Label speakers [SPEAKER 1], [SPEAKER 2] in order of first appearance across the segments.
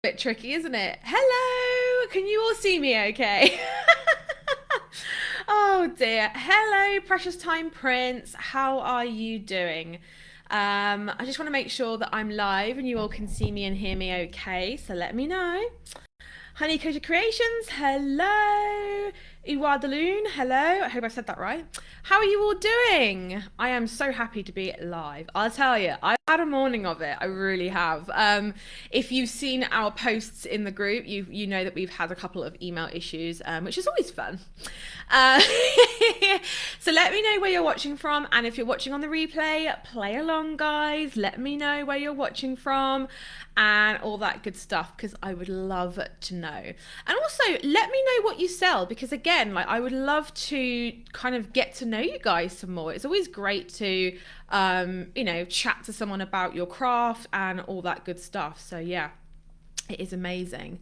[SPEAKER 1] Bit tricky, isn't it? Hello, can you all see me okay? Oh dear. Hello, Precious Time Prince. How are you doing? I just want to make sure that I'm live and you all can see me and hear me okay, so let me know. Honey Coated Creations, hello. Iwadaloon, hello. I hope I said that right. How are you all doing? I am so happy to be live. I'll tell you, I've had a morning of it. I really have. If you've seen our posts in the group, you know that we've had a couple of email issues, which is always fun. Uh, so let me know where you're watching from, and if you're watching on the replay, play along, guys. Let me know where you're watching from and all that good stuff, because I would love to know. And also let me know what you sell, because again, like, I would love to kind of get to know you guys some more. It's always great to chat to someone about your craft and all that good stuff. So yeah, it is amazing.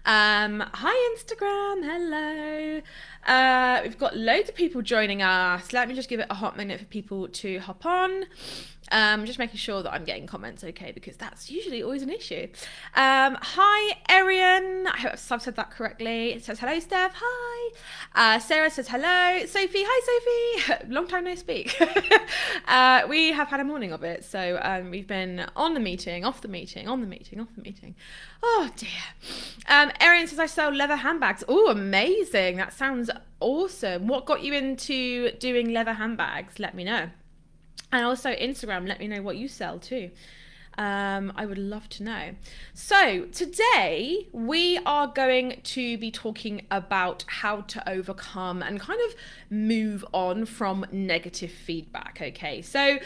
[SPEAKER 1] Hi Instagram, hello. We've got loads of people joining us. Let me just give it a hot minute for people to hop on. Just making sure that I'm getting comments okay, because that's usually always an issue. Hi Arian, I hope I've said that correctly. It says hello Steph, hi. Sarah says hello. Sophie, hi Sophie. Long time no speak. We have had a morning of it, so we've been on the meeting, off the meeting, on the meeting, off the meeting. Oh dear. Arian says I sell leather handbags. Oh, amazing. That sounds awesome. What got you into doing leather handbags? Let me know. And also Instagram, let me know what you sell too. I would love to know. So today we are going to be talking about how to overcome and kind of move on from negative feedback. Okay, so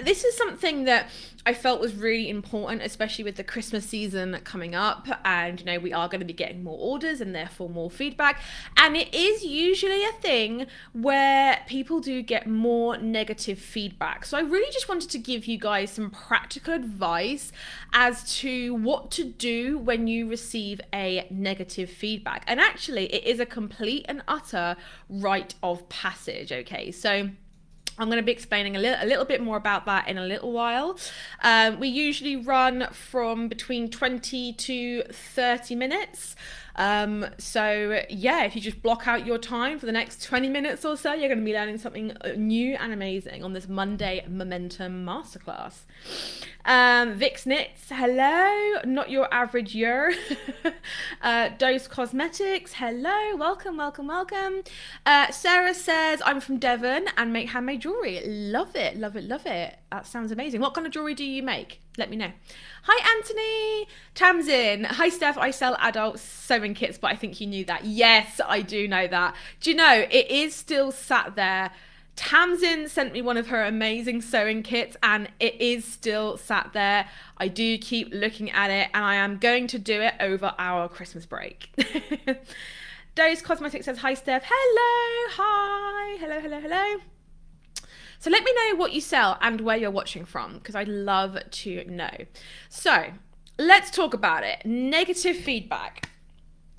[SPEAKER 1] this is something that I felt was really important, especially with the Christmas season coming up, and we are going to be getting more orders and therefore more feedback, and it is usually a thing where people do get more negative feedback. So I really just wanted to give you guys some practical advice as to what to do when you receive a negative feedback. And actually, it is a complete and utter rite of passage. Okay, so I'm going to be explaining a little bit more about that in a little while. We usually run from between 20 to 30 minutes. So yeah, if you just block out your time for the next 20 minutes or so, you're going to be learning something new and amazing on this Monday Momentum Masterclass. Vix Knits, hello. Not your average year. Dose Cosmetics, hello. Welcome, welcome, welcome. Sarah says, I'm from Devon and make handmade jewelry. Love it, love it, love it. That sounds amazing. What kind of jewelry do you make? Let me know. Hi, Anthony. Tamsin. Hi, Steph. I sell adult sewing kits, but I think you knew that. Yes, I do know that. Do you know, it is still sat there. Tamsin sent me one of her amazing sewing kits and it is still sat there. I do keep looking at it and I am going to do it over our Christmas break. Dose Cosmetics says, hi, Steph. Hello. Hi. Hello, hello, hello. So let me know what you sell and where you're watching from, because I'd love to know. So let's talk about it. Negative feedback.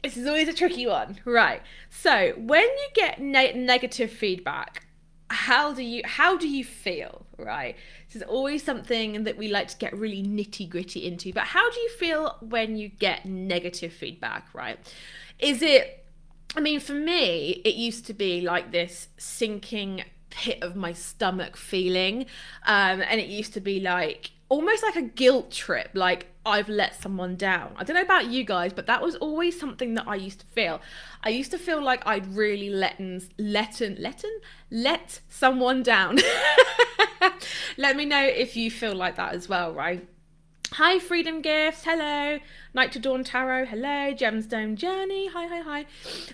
[SPEAKER 1] This is always a tricky one, right? So when you get negative feedback, how do you feel, right? This is always something that we like to get really nitty gritty into, but how do you feel when you get negative feedback, right? For me, it used to be like this sinking pit of my stomach feeling, and it used to be like almost like a guilt trip, like I've let someone down. I don't know about you guys, but that was always something that I used to feel. I used to feel like I'd really let someone down. Let me know if you feel like that as well, right? Hi, Freedom Gifts. Hello. Night to Dawn Tarot. Hello. Gemstone Journey. Hi, hi,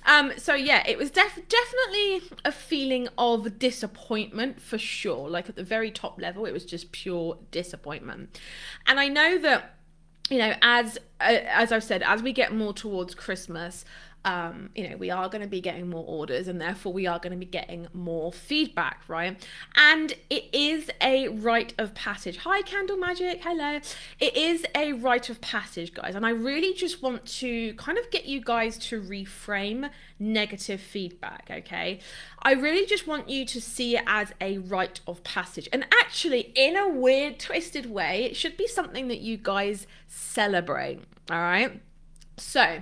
[SPEAKER 1] hi. So yeah, it was definitely a feeling of disappointment for sure. Like at the very top level, it was just pure disappointment. And I know that, as I've said, as we get more towards Christmas, we are going to be getting more orders and therefore we are going to be getting more feedback, right? And it is a rite of passage. Hi, Candle Magic. Hello. It is a rite of passage, guys. And I really just want to kind of get you guys to reframe negative feedback, okay? I really just want you to see it as a rite of passage. And actually, in a weird, twisted way, it should be something that you guys celebrate. All right. So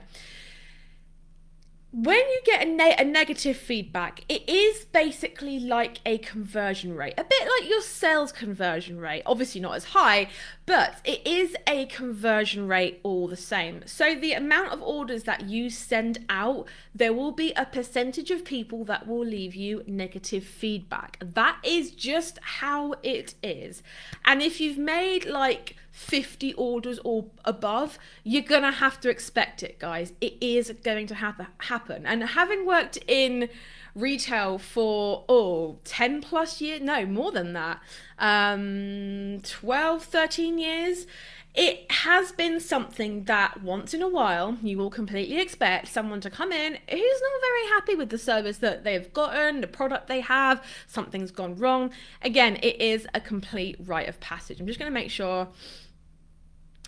[SPEAKER 1] when you get a negative feedback, it is basically like a conversion rate, a bit like your sales conversion rate. Obviously not as high, but it is a conversion rate all the same. So the amount of orders that you send out, there will be a percentage of people that will leave you negative feedback. That is just how it is. And if you've made like 50 orders or above, you're gonna have to expect it, guys. It is going to have to happen. And having worked in retail for 10 plus years, no, more than that, 12, 13 years, it has been something that once in a while you will completely expect someone to come in who's not very happy with the service that they've gotten, the product they have, something's gone wrong. Again, it is a complete rite of passage. I'm just going to make sure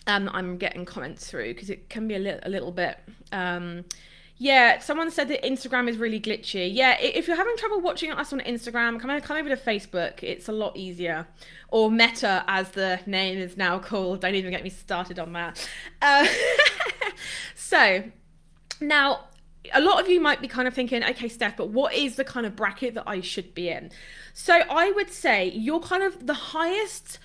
[SPEAKER 1] I'm getting comments through because it can be a little bit. Yeah, someone said that Instagram is really glitchy. Yeah, if you're having trouble watching us on Instagram, come over to Facebook. It's a lot easier. Or Meta, as the name is now called. Don't even get me started on that. So, now, a lot of you might be kind of thinking, okay, Steph, but what is the kind of bracket that I should be in? So I would say you're kind of the highest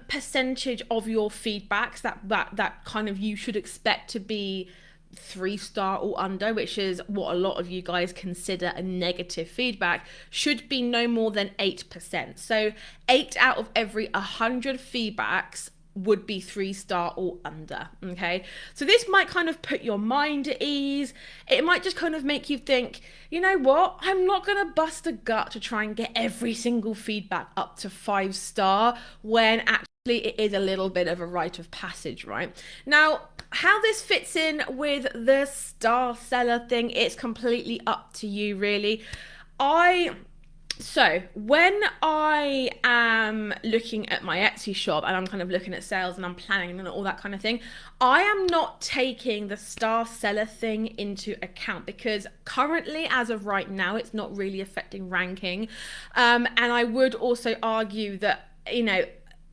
[SPEAKER 1] percentage of your feedbacks that kind of you should expect to be 3-star or under, which is what a lot of you guys consider a negative feedback, should be no more than 8%. So 8 out of every 100 feedbacks would be 3-star or under. Okay, so this might kind of put your mind at ease. It might just kind of make you think, you know what, I'm not gonna bust a gut to try and get every single feedback up to 5-star when actually it is a little bit of a rite of passage, right? Now, how this fits in with the star seller thing, it's completely up to you, really. So when I am looking at my Etsy shop and I'm kind of looking at sales and I'm planning and all that kind of thing, I am not taking the star seller thing into account because currently, as of right now, it's not really affecting ranking. And I would also argue that, you know,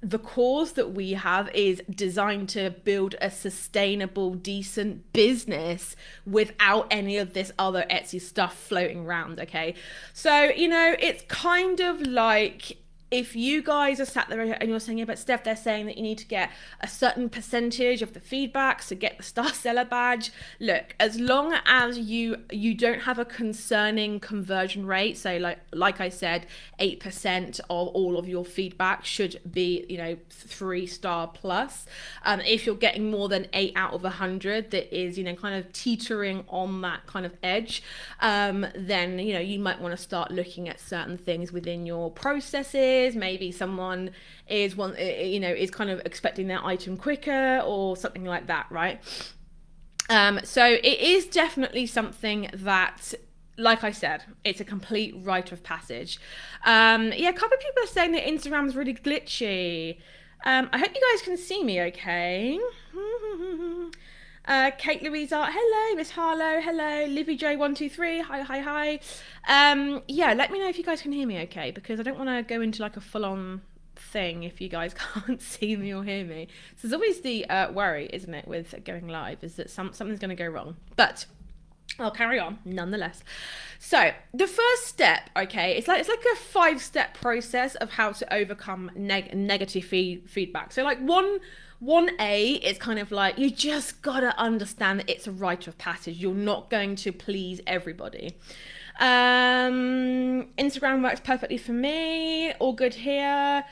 [SPEAKER 1] the cause that we have is designed to build a sustainable, decent business without any of this other Etsy stuff floating around, okay? So, you know, it's kind of like if you guys are sat there and you're saying, yeah, but Steph, they're saying that you need to get a certain percentage of the feedbacks to get the star seller badge. Look, as long as you don't have a concerning conversion rate, so like I said, 8% of all of your feedback should be, you know, 3-star plus. If you're getting more than 8 out of 100, that is, you know, kind of teetering on that kind of edge, then, you know, you might want to start looking at certain things within your processes. Maybe someone is is kind of expecting their item quicker or something like that, right? So it is definitely something that, like I said, it's a complete rite of passage. Yeah, a couple of people are saying that Instagram's really glitchy. I hope you guys can see me okay. Kate Louise Art, hello. Miss Harlow, hello. Livy J123, hi. Yeah, let me know if you guys can hear me okay, because I don't want to go into like a full-on thing if you guys can't see me or hear me. So there's always the worry, isn't it, with going live, is that something's going to go wrong. But I'll carry on nonetheless. So the first step, okay, it's like a 5-step process of how to overcome negative feedback. So like 1A is kind of like, you just gotta understand that it's a rite of passage. You're not going to please everybody. Instagram works perfectly for me. All good here.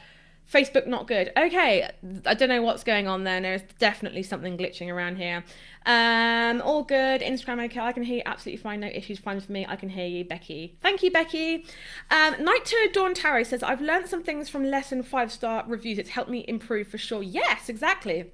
[SPEAKER 1] Facebook not good. Okay, I don't know what's going on there. There's definitely something glitching around here. All good. Instagram okay. I can hear you absolutely fine. No issues. Fine for me. I can hear you, Becky. Thank you, Becky. Night to Dawn Tarot says, I've learned some things from less than 5-star reviews. It's helped me improve for sure. Yes, exactly.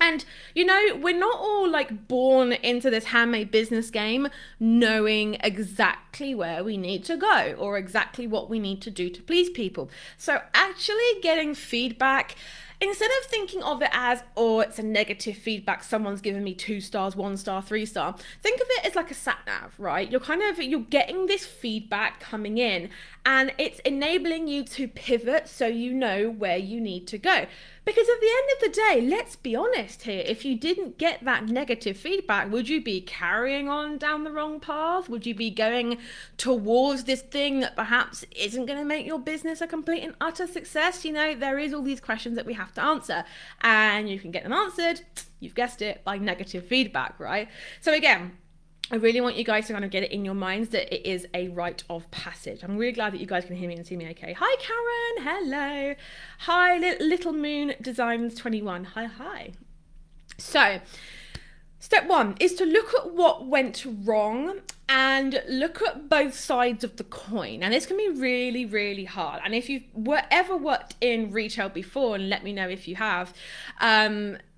[SPEAKER 1] And, you know, we're not all like born into this handmade business game knowing exactly where we need to go or exactly what we need to do to please people. So actually getting feedback, instead of thinking of it as, oh, it's a negative feedback, someone's given me 2 stars, 1 star, 3 star, think of it as like a sat nav, right? You're getting this feedback coming in and it's enabling you to pivot so you know where you need to go. Because at the end of the day, let's be honest here, if you didn't get that negative feedback, would you be carrying on down the wrong path? Would you be going towards this thing that perhaps isn't going to make your business a complete and utter success? You know, there is all these questions that we have to answer, and you can get them answered, you've guessed it, by negative feedback, right? So again, I really want you guys to kind of get it in your minds that it is a rite of passage. I'm really glad that you guys can hear me and see me okay. Hi, Karen. Hello. Hi, Little Moon Designs 21. Hi. So, step one is to look at what went wrong and look at both sides of the coin. And this can be really, really hard. And if you've ever worked in retail before, and let me know if you have,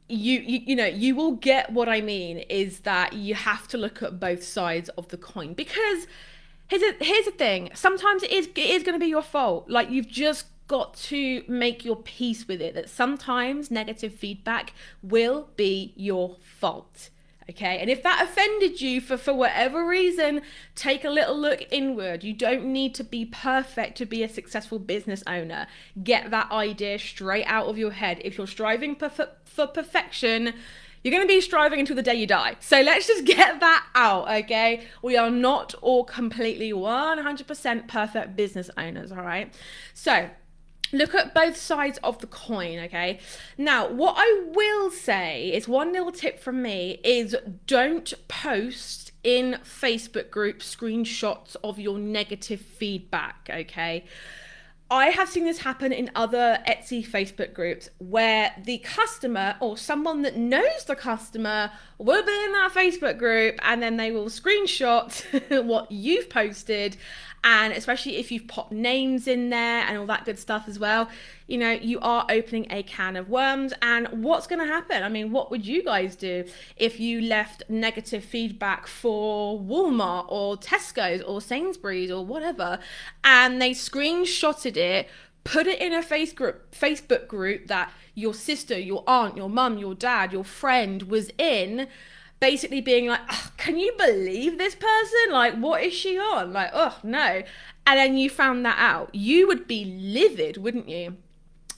[SPEAKER 1] you know, you will get what I mean, is that you have to look at both sides of the coin, because here's the thing, sometimes it is going to be your fault. Like, you've just got to make your peace with it, that sometimes negative feedback will be your fault. Okay, and if that offended you for whatever reason, take a little look inward. You don't need to be perfect to be a successful business owner. Get that idea straight out of your head. If you're striving for perfection, you're going to be striving until the day you die. So let's just get that out, okay? We are not all completely 100% perfect business owners, all right? So look at both sides of the coin, okay? Now, what I will say is, one little tip from me is, don't post in Facebook groups screenshots of your negative feedback, okay? I have seen this happen in other Etsy Facebook groups where the customer or someone that knows the customer will be in that Facebook group, and then they will screenshot what you've posted. And especially if you've popped names in there and all that good stuff as well, you know, you are opening a can of worms. And what's going to happen? I mean, what would you guys do if you left negative feedback for Walmart or Tesco's or Sainsbury's or whatever, and they screenshotted it, put it in a Facebook group that your sister, your aunt, your mum, your dad, your friend was in, basically being like, oh, can you believe this person? Like, what is she on? Like, oh, no. And then you found that out. You would be livid, wouldn't you?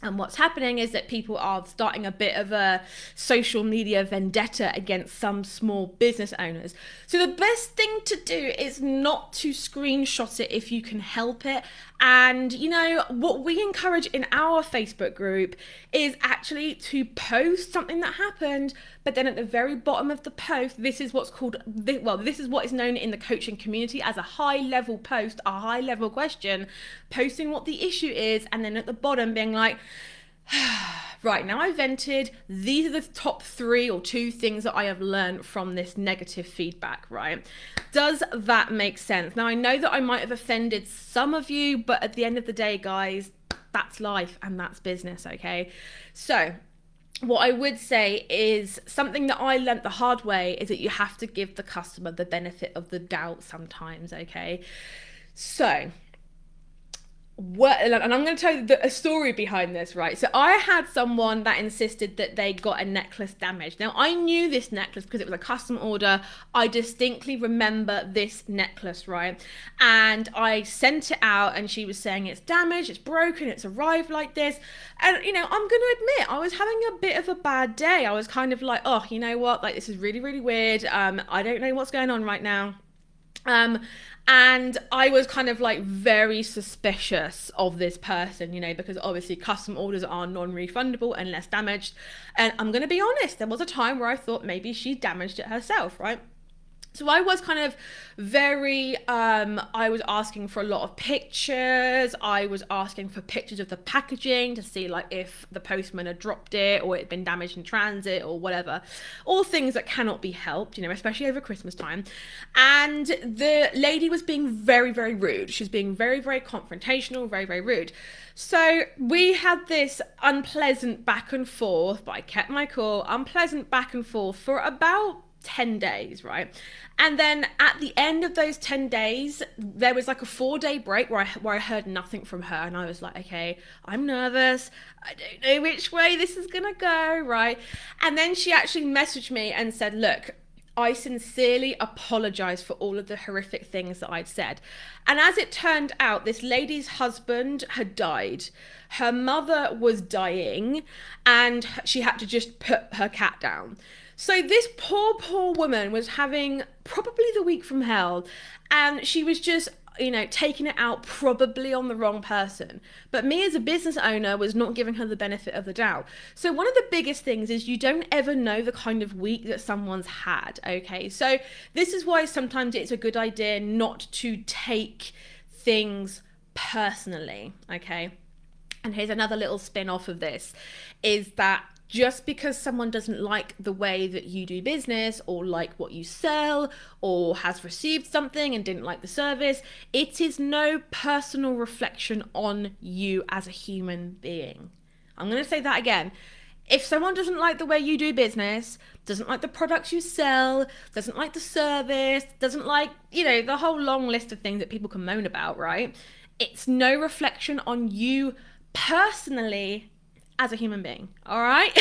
[SPEAKER 1] And what's happening is that people are starting a bit of a social media vendetta against some small business owners. So the best thing to do is not to screenshot it if you can help it. And, you know, what we encourage in our Facebook group is actually to post something that happened, but then at the very bottom of the post, this is what's called, well, this is what is known in the coaching community as a high-level post, a high-level question, posting what the issue is, and then at the bottom being like, right, now I vented, these are the top 3 or 2 things that I have learned from this negative feedback, right? Does that make sense? Now, I know that I might have offended some of you, but at the end of the day, guys, that's life and that's business, okay? So what I would say is, something that I learned the hard way is that you have to give the customer the benefit of the doubt sometimes, okay? So and I'm going to tell you a story behind this, right? So I had someone that insisted that they got a necklace damaged. Now, I knew this necklace because it was a custom order. I distinctly remember this necklace, right? And I sent it out, and she was saying it's damaged, it's broken, it's arrived like this. And, you know, I'm going to admit, I was having a bit of a bad day. I was kind of like, oh, you know what? Like, this is really, really weird. I don't know what's going on right now. And I was kind of like very suspicious of this person, you know, because obviously custom orders are non-refundable unless damaged. And I'm going to be honest, there was a time where I thought maybe she damaged it herself, right? So I was kind of very, I was asking for a lot of pictures. I was asking for pictures of the packaging to see like if the postman had dropped it or it had been damaged in transit or whatever. All things that cannot be helped, you know, especially over Christmas time. And the lady was being very, very rude. She was being very, very confrontational, very, very rude. So we had this unpleasant back and forth, but I kept my cool, unpleasant back and forth for about 10 days, right? And then at the end of those 10 days, there was like a 4-day break where I heard nothing from her. And I was like, okay, I'm nervous. I don't know which way this is gonna go, right? And then she actually messaged me and said, look, I sincerely apologize for all of the horrific things that I'd said. And as it turned out, this lady's husband had died. Her mother was dying, and she had to just put her cat down. So this poor woman was having probably the week from hell, and she was just, taking it out probably on the wrong person. But me as a business owner was not giving her the benefit of the doubt. So one of the biggest things is you don't ever know the kind of week that someone's had, okay? So this is why sometimes it's a good idea not to take things personally, okay? And here's another little spin off of this, is that just because someone doesn't like the way that you do business, or like what you sell, or has received something and didn't like the service, it is no personal reflection on you as a human being. I'm going to say that again. If someone doesn't like the way you do business, doesn't like the products you sell, doesn't like the service, doesn't like, the whole long list of things that people can moan about, right? It's no reflection on you personally as a human being, all right?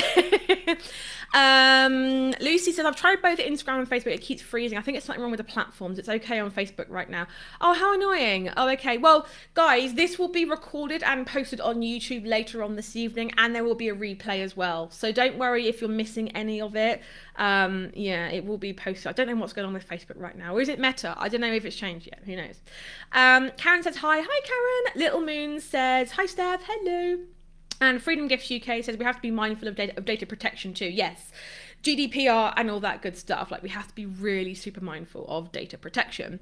[SPEAKER 1] Lucy says, I've tried both Instagram and Facebook. It keeps freezing. I think it's something wrong with the platforms. It's okay on Facebook right now. Oh, how annoying. Oh, okay. Well, guys, this will be recorded and posted on YouTube later on this evening, and there will be a replay as well. So don't worry if you're missing any of it. Yeah, it will be posted. I don't know what's going on with Facebook right now. Or is it Meta? I don't know if it's changed yet. Who knows? Karen says, hi. Hi, Karen. Little Moon says, hi, Steph. Hello. And Freedom Gifts UK says we have to be mindful of data protection too. Yes, GDPR and all that good stuff. Like, we have to be really super mindful of data protection.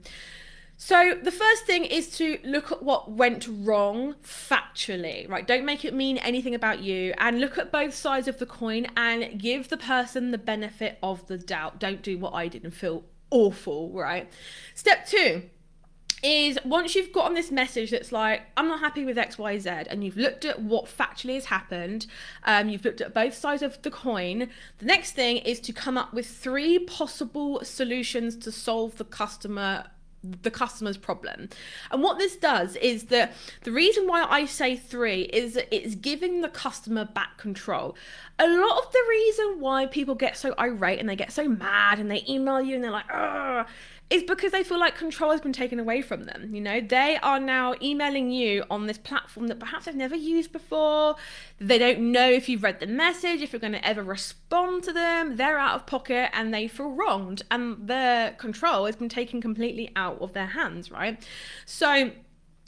[SPEAKER 1] So the first thing is to look at what went wrong factually, right? Don't make it mean anything about you, and look at both sides of the coin and give the person the benefit of the doubt. Don't do what I did and feel awful, right? Step 2 is, once you've gotten this message that's like, I'm not happy with XYZ, and you've looked at what factually has happened, you've looked at both sides of the coin, the next thing is to come up with 3 possible solutions to solve the customer's problem. And what this does is that the reason why I say 3 is that it's giving the customer back control. A lot of the reason why people get so irate and they get so mad and they email you and they're like, ugh, is because they feel like control has been taken away from them. They are now emailing you on this platform that perhaps they've never used before. They don't know if you've read the message, if you're going to ever respond to them. They're out of pocket and they feel wronged, and their control has been taken completely out of their hands, right? So,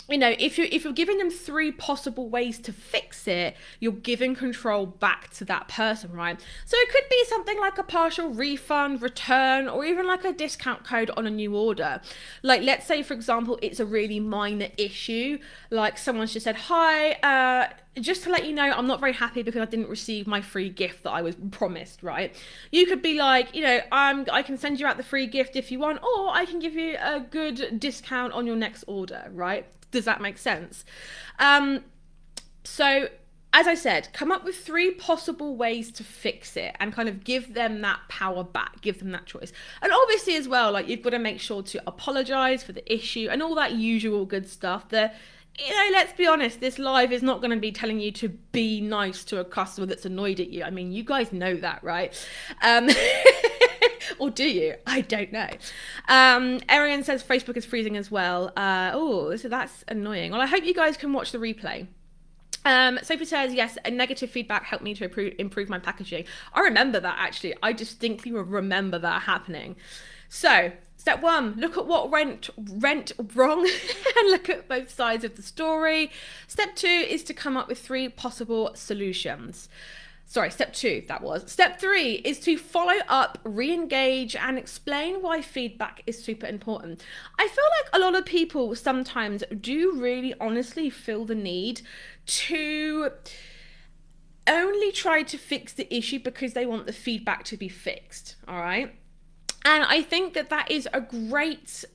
[SPEAKER 1] if you're giving them 3 possible ways to fix it, you're giving control back to that person, right? So it could be something like a partial refund, return, or even like a discount code on a new order. Like, let's say, for example, it's a really minor issue. Like, someone's just said, hi, just to let you know, I'm not very happy because I didn't receive my free gift that I was promised, right? You could be like, I can send you out the free gift if you want, or I can give you a good discount on your next order, right? Does that make sense? So, as I said, come up with 3 possible ways to fix it and kind of give them that power back, give them that choice. And obviously as well, like, you've got to make sure to apologize for the issue and all that usual good stuff that, let's be honest, this live is not going to be telling you to be nice to a customer that's annoyed at you. I mean, you guys know that, right? Or do you? I don't know. Arian says Facebook is freezing as well. So that's annoying. Well, I hope you guys can watch the replay. Sophie says, yes, a negative feedback helped me to improve my packaging. I remember that, actually. I distinctly remember that happening. So, step 1, look at what went wrong and look at both sides of the story. Step 2 is to come up with 3 possible solutions. Sorry, step 2, that was. Step 3 is to follow up, re-engage, and explain why feedback is super important. I feel like a lot of people sometimes do really honestly feel the need to only try to fix the issue because they want the feedback to be fixed, all right? And I think that is a great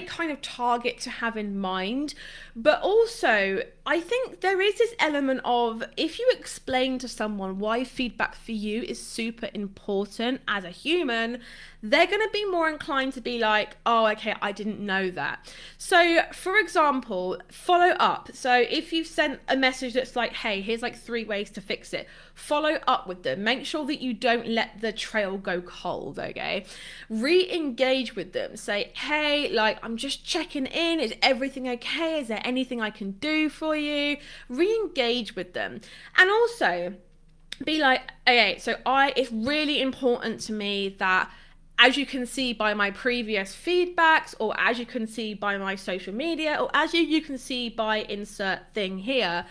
[SPEAKER 1] kind of target to have in mind. But also, I think there is this element of, if you explain to someone why feedback for you is super important as a human, they're going to be more inclined to be like, oh, okay, I didn't know that. So, for example, follow up. So, if you've sent a message that's like, hey, here's like 3 ways to fix it, follow up with them. Make sure that you don't let the trail go cold, okay? Re-engage with them. Say, hey, like, I'm just checking in. Is everything okay? Is there anything I can do for you? Re-engage with them. And also, be like, okay, so it's really important to me that, as you can see by my previous feedbacks, or as you can see by my social media, or as you can see by insert thing here,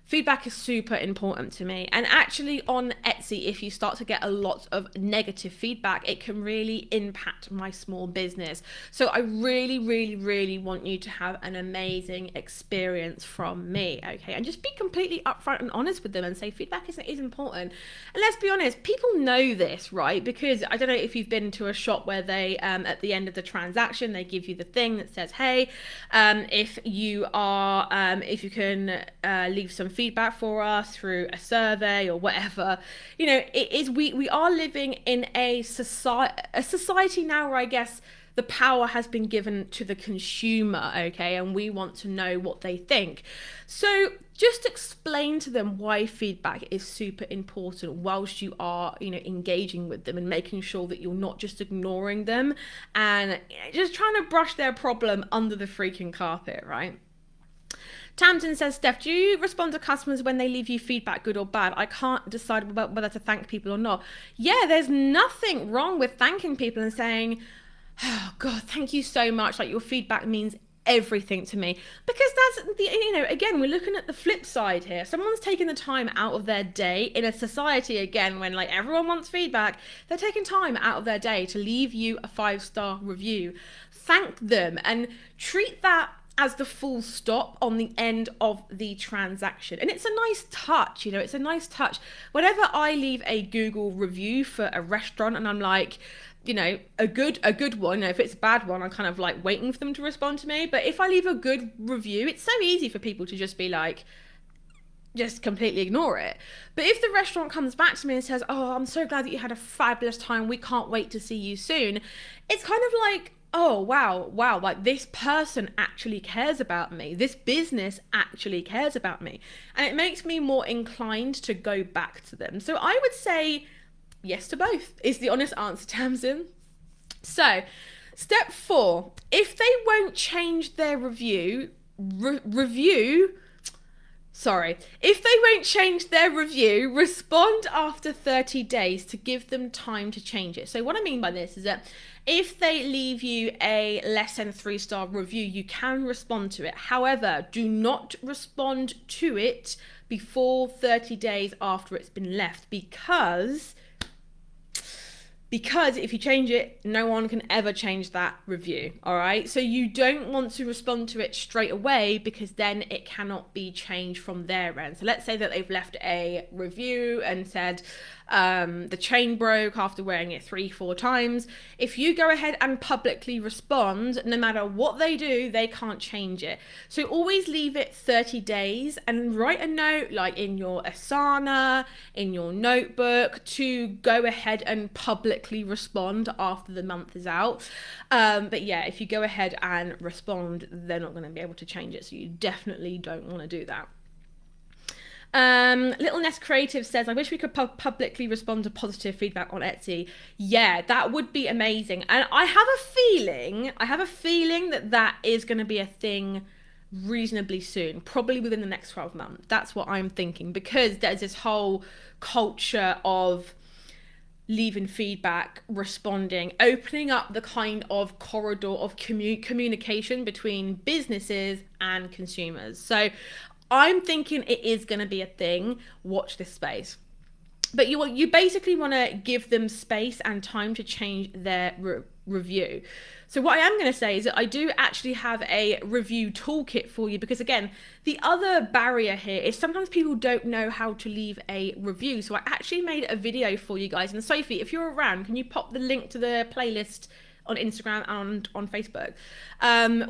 [SPEAKER 1] feedback is super important to me. And actually on Etsy, if you start to get a lot of negative feedback, it can really impact my small business. So I really, really, really want you to have an amazing experience from me, okay? And just be completely upfront and honest with them and say feedback is important. And let's be honest, people know this, right? Because I don't know if you've been to a shop where they, at the end of the transaction, they give you the thing that says, hey, if you can leave some feedback for us through a survey or whatever. You know, it is, we are living in a society now where I guess the power has been given to the consumer, okay, and we want to know what they think. So just explain to them why feedback is super important whilst you are, you know, engaging with them and making sure that you're not just ignoring them and just trying to brush their problem under the freaking carpet, right? Tamsin says, Steph, do you respond to customers when they leave you feedback, good or bad? I can't decide whether to thank people or not. Yeah, there's nothing wrong with thanking people and saying, oh God, thank you so much. Like, your feedback means everything to me. Because that's the, you know, again, we're looking at the flip side here. Someone's taking the time out of their day in a society, again, when like everyone wants feedback, they're taking time out of their day to leave you a 5-star review. Thank them and treat that as the full stop on the end of the transaction. And it's a nice touch, you know, it's a nice touch. Whenever I leave a Google review for a restaurant and I'm like, you know, a good one, you know, if it's a bad one, I'm kind of like waiting for them to respond to me. But if I leave a good review, it's so easy for people to just be like, just completely ignore it. But if the restaurant comes back to me and says, oh, I'm so glad that you had a fabulous time, we can't wait to see you soon, it's kind of like, oh, wow, like this person actually cares about me. This business actually cares about me. And it makes me more inclined to go back to them. So I would say yes to both is the honest answer, Tamsin. So step 4, if they won't change their if they won't change their review, respond after 30 days to give them time to change it. So what I mean by this is that if they leave you a less than 3-star review, you can respond to it. However, do not respond to it before 30 days after it's been left, because if you change it, no one can ever change that review, all right? So you don't want to respond to it straight away, because then it cannot be changed from their end. So let's say that they've left a review and said, the chain broke after wearing it 3-4 times. If you go ahead and publicly respond, no matter what they do, they can't change it. So always leave it 30 days and write a note, like in your Asana, in your notebook, to go ahead and publicly respond after the month is out. But yeah, if you go ahead and respond, they're not going to be able to change it. So you definitely don't want to do that. Little Nest Creative says, I wish we could publicly respond to positive feedback on Etsy. Yeah, that would be amazing. And I have a feeling that is going to be a thing reasonably soon, probably within the next 12 months. That's what I'm thinking, because there's this whole culture of leaving feedback, responding, opening up the kind of corridor of communication between businesses and consumers. So I'm thinking it is going to be a thing. Watch this space. But you basically want to give them space and time to change their review. So what I am going to say is that I do actually have a review toolkit for you, because again, the other barrier here is sometimes people don't know how to leave a review. So I actually made a video for you guys. And Sophie, if you're around, can you pop the link to the playlist on Instagram and on Facebook,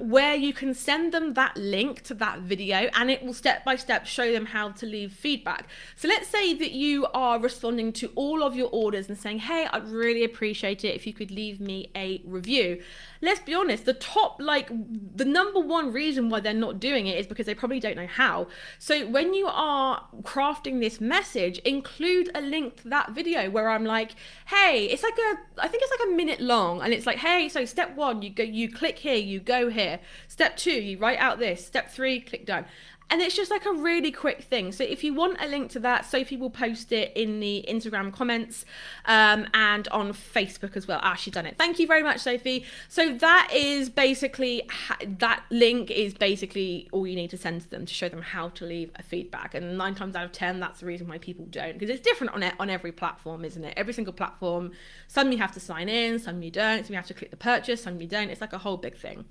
[SPEAKER 1] where you can send them that link to that video and it will step by step show them how to leave feedback. So let's say that you are responding to all of your orders and saying, hey, I'd really appreciate it if you could leave me a review. Let's be honest, the number one reason why they're not doing it is because they probably don't know how. So when you are crafting this message, include a link to that video where I'm like, hey, I think it's like a minute long, and it's like, hey, so step 1, you click here, you go here. Step 2, you write out this. Step 3, click done. And it's just like a really quick thing. So if you want a link to that, Sophie will post it in the Instagram comments and on Facebook as well. She's done it. Thank you very much, Sophie. So that is basically, that link is basically all you need to send to them to show them how to leave a feedback. And 9 times out of 10, that's the reason why people don't, because it's different on every platform, isn't it? Every single platform, some you have to sign in, some you don't, some you have to click the purchase, some you don't. It's like a whole big thing.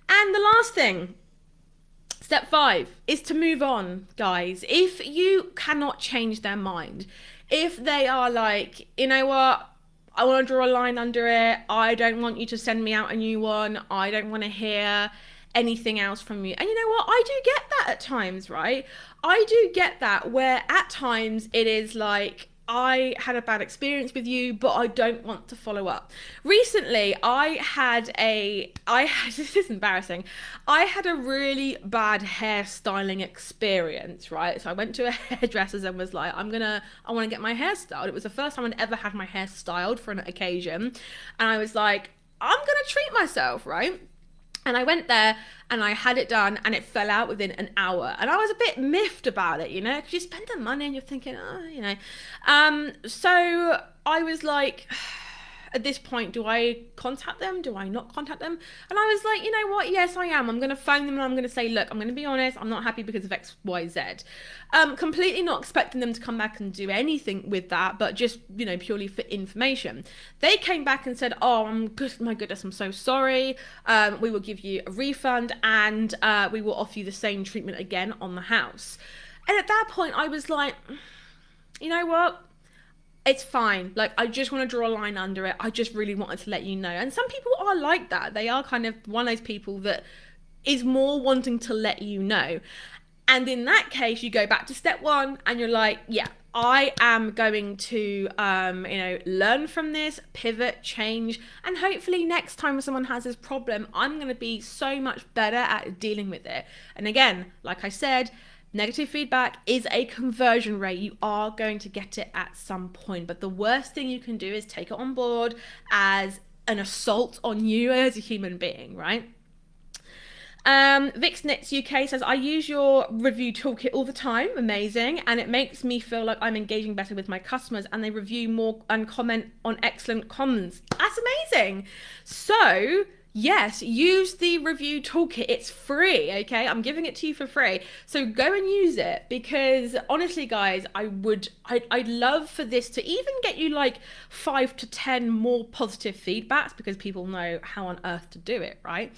[SPEAKER 1] And the last thing, step 5, is to move on, guys. If you cannot change their mind, if they are like, you know what, I want to draw a line under it, I don't want you to send me out a new one, I don't want to hear anything else from you. And you know what, I do get that at times, right? I do get that where at times it is like, I had a bad experience with you, but I don't want to follow up. Recently, this is embarrassing. I had a really bad hairstyling experience, right? So I went to a hairdresser's and was like, I want to get my hair styled. It was the first time I'd ever had my hair styled for an occasion. And I was like, I'm going to treat myself, right? And I went there and I had it done and it fell out within an hour. And I was a bit miffed about it, you know, because you spend the money and you're thinking, oh, you know. So I was like, at this point, do I contact them? Do I not contact them? And I was like, you know what? Yes, I am. I'm going to phone them and I'm going to say, look, I'm going to be honest. I'm not happy because of X, Y, Z. Completely not expecting them to come back and do anything with that, but just, you know, purely for information. They came back and said, oh, my goodness, I'm so sorry. We will give you a refund and we will offer you the same treatment again on the house. And at that point, I was like, you know what? It's fine. Like, I just want to draw a line under it. I just really wanted to let you know. And some people are like that. They are kind of one of those people that is more wanting to let you know. And in that case, you go back to step 1 and you're like, yeah, I am going to, learn from this, pivot, change. And hopefully next time someone has this problem, I'm going to be so much better at dealing with it. And again, like I said, negative feedback is a conversion rate. You are going to get it at some point, but the worst thing you can do is take it on board as an assault on you as a human being, right? VixNets UK says, I use your review toolkit all the time. Amazing. And it makes me feel like I'm engaging better with my customers and they review more and comment on excellent comments. That's amazing. So yes, use the review toolkit. It's free, okay? I'm giving it to you for free. So go and use it because honestly, guys, I'd love for this to even get you like 5 to 10 more positive feedbacks because people know how on earth to do it, right?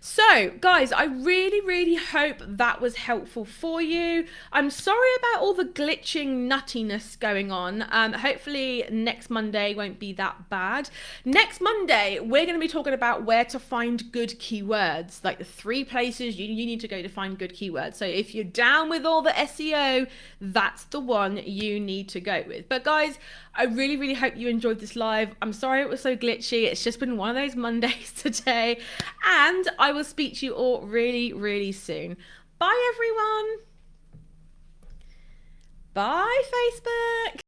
[SPEAKER 1] So guys, I really, really hope that was helpful for you. I'm sorry about all the glitching nuttiness going on. Hopefully next Monday won't be that bad. Next Monday, we're going to be talking about where to find good keywords, like the 3 places you need to go to find good keywords. So if you're down with all the SEO, that's the one you need to go with. But guys, I really, really hope you enjoyed this live. I'm sorry it was so glitchy. It's just been one of those Mondays today. And I will speak to you all really, really soon. Bye, everyone. Bye, Facebook.